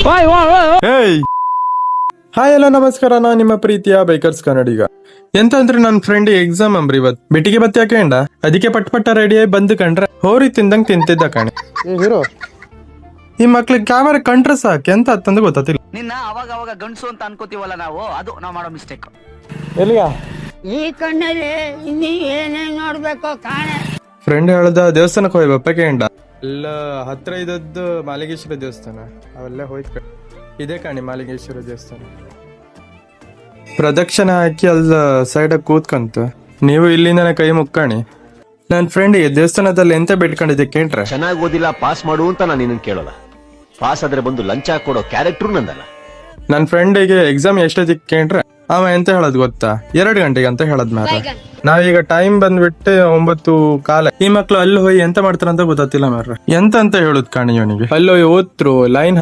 Hi ಎಲ್ಲ ನಮಸ್ಕಾರ, ನಾನು ನಿಮ್ಮ ಪ್ರೀತಿಯ ಬೈಕರ್ಸ್ ಕನ್ನಡಿಗ. ಎಂತ ಅಂದ್ರೆ ನನ್ನ ಫ್ರೆಂಡ್ ಎಕ್ಸಾಮ್ ಅಂಬ್ರಿ ಇವತ್ತು ಬಿಟಿಗೆ ಬತ್ತಿ ಹಾಕೊಂಡ ಅದಕ್ಕೆ ಪಟ್ಟ ರೆಡಿ ಆಗಿ ಬಂದು ಕಂಡ್ರೆ ಹೋರಿ ತಿಂದಂಗ್ ತಿಂತಿದ್ದ ಕಣೆ. ಹೀರೋ ಈ ಮಕ್ಳಿಗೆ ಕ್ಯಾಮರಾ ಕಂಡ್ರೆ ಸಾಕು, ಎಂತ ಅಂತಂದು ಗೊತ್ತಿಲ್ಲ. ನಿನ್ನ ಅವಾಗ ಅವಾಗ ಗಂಡಸು ಅಂತ ಅನ್ಕೋತೀವಲ್ಲ ನಾವು, ಅದು ನಾವು ಮಾಡೋ ಮಿಸ್ಟೇಕ್. ಎಲ್ಲಿಗ ಈ ಕಣ್ಣಲ್ಲಿ ಇನ್ನೀ ಏನೇನ್ ನೋಡ್ಬೇಕೋ ಕಾಣೆ. ಫ್ರೆಂಡ್ ಹೇಳ್ದ ದೇವಸ್ಥಾನಕ್ಕೆ ಹೋಯ್ ಬಪ್ಪ ಕೇಂಡ ಎಲ್ಲ ಹತ್ರ ಇದ್ದದ್ದು ಮಾಲಿಂಗೇಶ್ವರ ದೇವಸ್ಥಾನ, ಅವೆಲ್ಲ ಹೋಯ್ತು. ಇದೇ ಕಾಣಿ ಮಾಲಿಂಗೇಶ್ವರ ದೇವಸ್ಥಾನ. ಪ್ರದಕ್ಷಿಣೆ ಹಾಕಿ ಅಲ್ಲ ಸೈಡ್ ಕೂತ್ಕಂತ ನೀವು ಇಲ್ಲಿಂದನೇ ಕೈ ಮುಕ್ಕಾಣಿ. ನನ್ನ ಫ್ರೆಂಡಿಗೆ ದೇವಸ್ಥಾನದಲ್ಲಿ ಎಂತ ಬೇಡ್ಕೊಂಡಿದ್ದೆ ಕೇಳ್ರೆ, ಚೆನ್ನಾಗಿ ಓದಿಲ್ಲ ಪಾಸ್ ಮಾಡು ಅಂತ ನಾನು ನಿನ್ನ ಕೇಳೋಲ್ಲ. ಪಾಸ್ ಆದ್ರೆ ಬಂದು ಲಂಚ ಕೊಡೋ ಕ್ಯಾರೆಕ್ಟರ್ ನಂದಲ್ಲ. ನನ್ನ ಫ್ರೆಂಡಿಗೆ ಎಕ್ಸಾಮ್ ಎಷ್ಟೊತ್ತಿಗೆ ಕೇಳ್ರೆ ಅವ ಎಂತ ಹೇಳದ್ ಗೊತ್ತಾ, 2 ಗಂಟೆಗೆ ಅಂತ ಹೇಳದ್ ಮ್ಯಾಲ. ನಾವೀಗ ಟೈಮ್ ಬಂದ್ಬಿಟ್ಟು 9:15. ಈ ಮಕ್ಳು ಅಲ್ಲಿ ಹೋಗಿ ಎಂತ ಮಾಡ್ತಾರ ಅಂತ ಗೊತ್ತಿಲ್ಲ ಮ್ಯಾರ. ಎಂತ ಅಂತ ಹೇಳುದ್ ಕಾಣಿ ಇವನಿಗೆ. ಅಲ್ಲಿ ಹೋಗಿ ಓದ್ರು ಲೈನ್